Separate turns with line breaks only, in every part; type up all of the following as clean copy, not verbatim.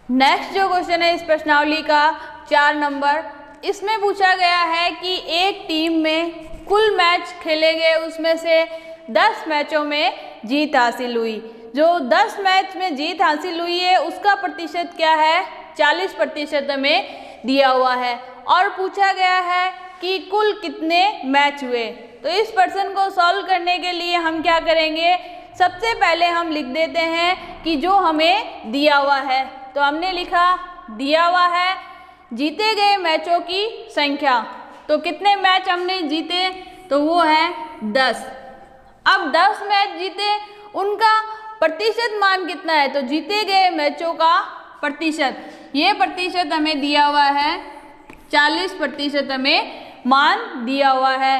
Next जो question है इस प्रश्नावली का 4 नंबर, इसमें पूछा गया है कि एक टीम में कुल मैच खेले गए उसमें से 10 मैचों में जीत हासिल हुई। जो 10 मैच में जीत हासिल हुई है उसका प्रतिशत क्या है, 40% हमें दिया हुआ है। और पूछा गया है कि कुल कितने मैच हुए। तो इस प्रश्न को सॉल्व करने के लिए हम क्या करेंगे, सबसे पहले हम लिख देते हैं कि जो हमें दिया हुआ है। तो हमने लिखा दिया हुआ है जीते गए मैचों की संख्या। तो कितने मैच हमने जीते, तो वो है 10। अब 10 मैच जीते, उनका प्रतिशत मान कितना है, तो जीते गए मैचों का प्रतिशत, ये प्रतिशत हमें दिया हुआ है 40% हमें मान दिया हुआ है।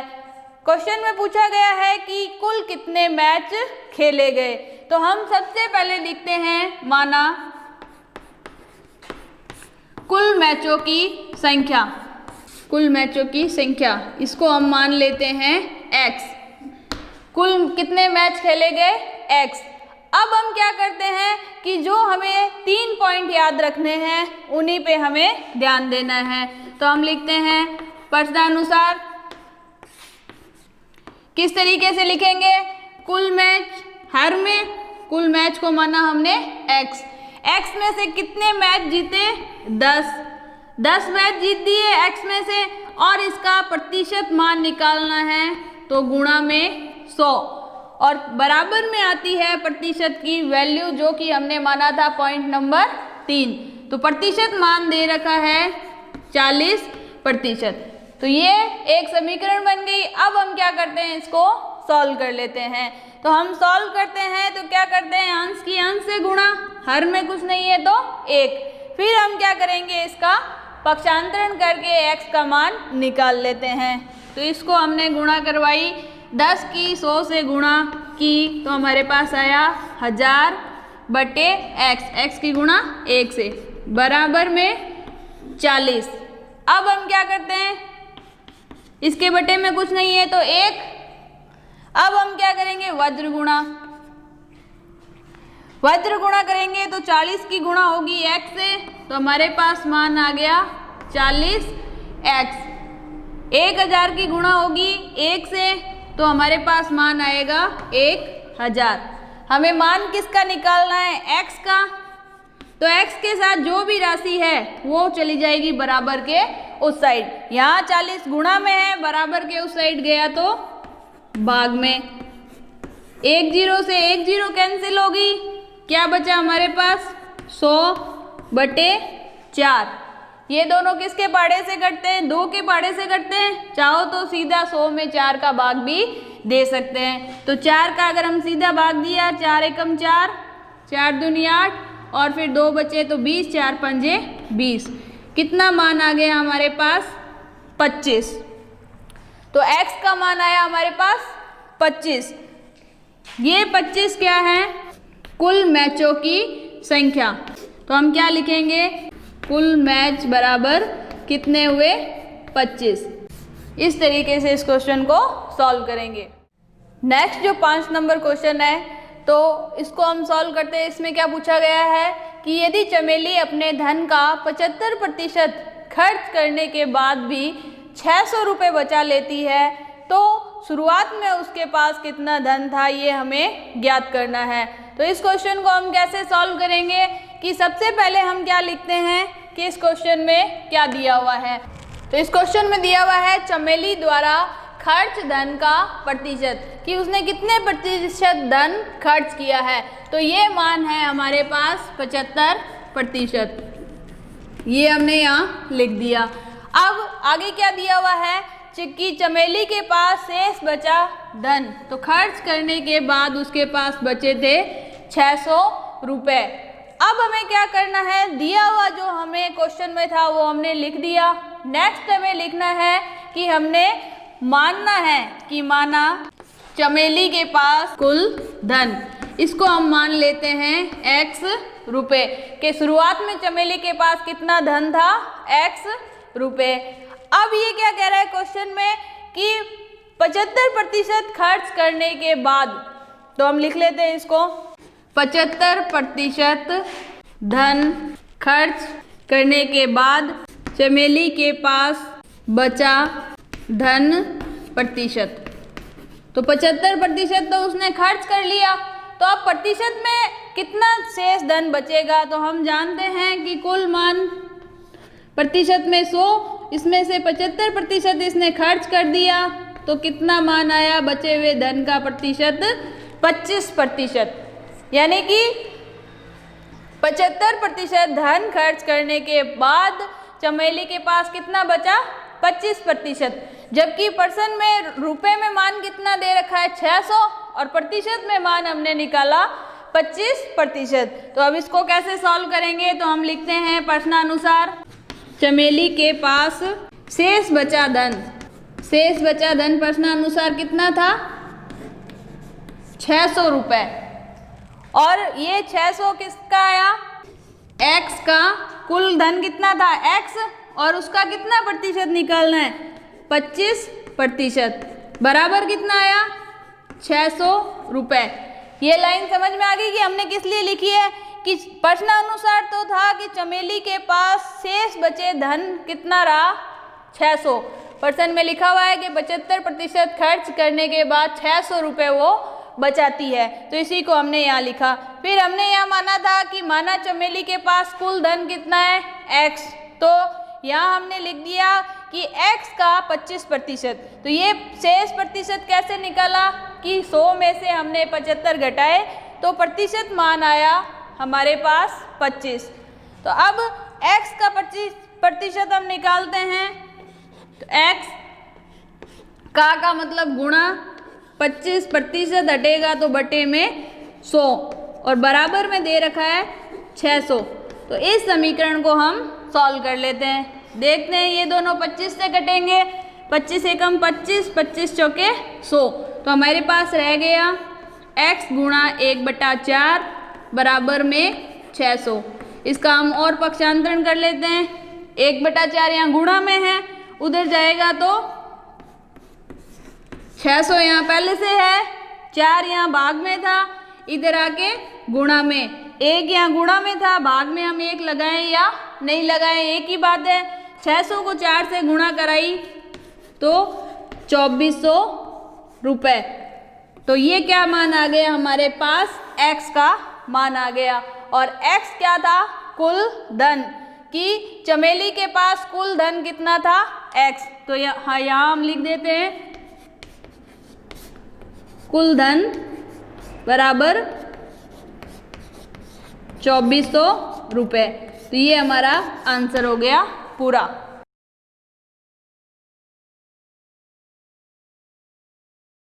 क्वेश्चन में पूछा गया है कि कुल कितने मैच खेले गए। तो हम सबसे पहले लिखते हैं माना कुल मैचों की संख्या, कुल मैचों की संख्या, इसको हम मान लेते हैं x। कुल कितने मैच खेले गए x। अब हम क्या करते हैं कि जो हमें 3 पॉइंट याद रखने हैं उन्हीं पे हमें ध्यान देना है। तो हम लिखते हैं प्रश्नानुसार, किस तरीके से लिखेंगे, कुल मैच, हर में कुल मैच को माना हमने x। x में से कितने मैच जीते, 10 मैच जीत दिए x में से, और इसका प्रतिशत मान निकालना है तो गुणा में 100, और बराबर में आती है प्रतिशत की वैल्यू जो कि हमने माना था पॉइंट नंबर 3। तो प्रतिशत मान दे रखा है 40%। तो ये एक समीकरण बन गई। अब हम क्या करते हैं, इसको सॉल्व कर लेते हैं। तो हम सॉल्व करते हैं तो क्या करते हैं, अंश की अंश से गुणा, हर में कुछ नहीं है तो 1। फिर हम क्या करेंगे, इसका पक्षांतरण करके x का मान निकाल लेते हैं। तो इसको हमने गुणा करवाई, 10 की 100 से गुणा की तो हमारे पास आया 1000 बटे x की गुणा 1 से बराबर में 40। अब हम क्या करते हैं, इसके बटे में कुछ नहीं है तो 1। अब हम क्या करेंगे, वज्र गुणा करेंगे तो 40 की गुणा होगी x से, तो हमारे पास मान आ गया 40x। 1000 की गुणा होगी 1 से, तो हमारे पास मान आएगा 1000। हमें मान किसका निकालना है, x का। तो x के साथ जो भी राशि है वो चली जाएगी बराबर के उस साइड। यहाँ 40 गुणा में है, बराबर के उस साइड गया तो भाग में। 1 0 से 1 0 कैंसिल होगी, क्या बचा हमारे पास 100 बटे 4। ये दोनों किसके पाड़े से कटते हैं, 2 के पाड़े से कटते हैं। चाहो तो सीधा 100 में 4 का भाग भी दे सकते हैं। तो 4 का अगर हम सीधा भाग दिया, 4 एकम 4, 4 दूनी 8, और फिर 2 बचे तो 20, 4 पंजे 20। कितना मान आ गया हमारे पास, 25। तो x का मान आया हमारे पास 25। ये 25 क्या है, कुल मैचों की संख्या। तो हम क्या लिखेंगे, कुल मैच बराबर कितने हुए, 25। इस तरीके से इस क्वेश्चन को सॉल्व करेंगे। नेक्स्ट जो 5 नंबर क्वेश्चन है, तो इसको हम सॉल्व करते हैं। इसमें क्या पूछा गया है कि यदि चमेली अपने धन का 75% खर्च करने के बाद भी 600 रुपये बचा लेती है तो शुरुआत में उसके पास कितना धन था, ये हमें ज्ञात करना है। तो इस क्वेश्चन को हम कैसे सॉल्व करेंगे कि सबसे पहले हम क्या लिखते हैं कि इस क्वेश्चन में क्या दिया हुआ है। तो इस क्वेश्चन में दिया हुआ है चमेली द्वारा खर्च धन का प्रतिशत, कि उसने कितने प्रतिशत धन खर्च किया है। तो ये मान है हमारे पास 75%। ये हमने यहाँ लिख दिया। अब आगे क्या दिया हुआ है कि चमेली के पास शेष बचा धन, तो खर्च करने के बाद उसके पास बचे थे 600 रुपये। अब हमें क्या करना है, दिया हुआ जो हमें क्वेश्चन में था वो हमने लिख दिया। नेक्स्ट हमें लिखना है कि हमने मानना है कि माना चमेली के पास कुल धन, इसको हम मान लेते हैं x रुपये, के शुरुआत में चमेली के पास कितना धन था, x रुपये। अब ये क्या कह रहा है क्वेश्चन में कि 75% खर्च करने के बाद, तो हम लिख लेते हैं इसको 75% धन खर्च करने के बाद चमेली के पास बचा धन प्रतिशत। तो 75% तो उसने खर्च कर लिया, तो अब प्रतिशत में कितना शेष धन बचेगा? तो हम जानते हैं कि कुल मान प्रतिशत में 100, इसमें से 75% इसने खर्च कर दिया, तो कितना मान आया बचे हुए धन का प्रतिशत? 25%। यानी कि 75% धन खर्च करने के बाद चमेली के पास कितना बचा? 25%। जबकि परसेंट में, रुपए में मान कितना दे रखा है? 600, और प्रतिशत में मान हमने निकाला 25%। तो अब इसको कैसे सॉल्व करेंगे? तो हम लिखते हैं प्रश्नानुसार चमेली के पास शेष बचा धन। शेष बचा धन प्रश्नानुसार कितना था? 600 रुपए। और ये 600 किसका आया? x का। कुल धन कितना था? x, और उसका कितना प्रतिशत निकालना है? 25%। बराबर कितना आया? 600 रुपए। ये लाइन समझ में आ गई कि हमने किस लिए लिखी है? कि प्रश्नानुसार तो था कि चमेली के पास शेष बचे धन कितना रहा? 600। प्रश्न में लिखा हुआ है कि 75% खर्च करने के बाद 600 रुपये वो बचाती है, तो इसी को हमने यहाँ लिखा। फिर हमने यहाँ माना था कि माना चमेली के पास कुल धन कितना है? x। तो यहाँ हमने लिख दिया कि x का 25%। तो ये शेष प्रतिशत कैसे निकाला? कि 100 में से हमने 75 घटाए, तो प्रतिशत मान आया हमारे पास 25। तो अब x का 25% हम निकालते हैं। तो x का मतलब गुणा 25% हटेगा तो बटे में 100, और बराबर में दे रखा है 600। तो इस समीकरण को हम सॉल्व कर लेते हैं। देखते हैं ये दोनों 25 से कटेंगे। 25 एकम 25, 25 चौके 100। तो हमारे पास रह गया x गुणा 1/4 बराबर में 600। इसका हम और पक्षांतरण कर लेते हैं। 1/4 यहाँ गुणा में है, उधर जाएगा तो 600 यहाँ पहले से है, 4 यहाँ भाग में था, इधर आके गुणा में। 1 यहाँ गुणा में था, भाग में हम 1 लगाएं या नहीं लगाएं एक ही बात है। 600 को 4 से गुणा कराई तो 2400 रुपये। तो ये क्या मान आ गया हमारे पास? x का मान आ गया। और x क्या था? कुल धन। कि चमेली के पास कुल धन कितना था? x। तो यहाँ हम लिख देते हैं कुल धन बराबर 2400 रुपये। तो ये हमारा आंसर हो गया पूरा।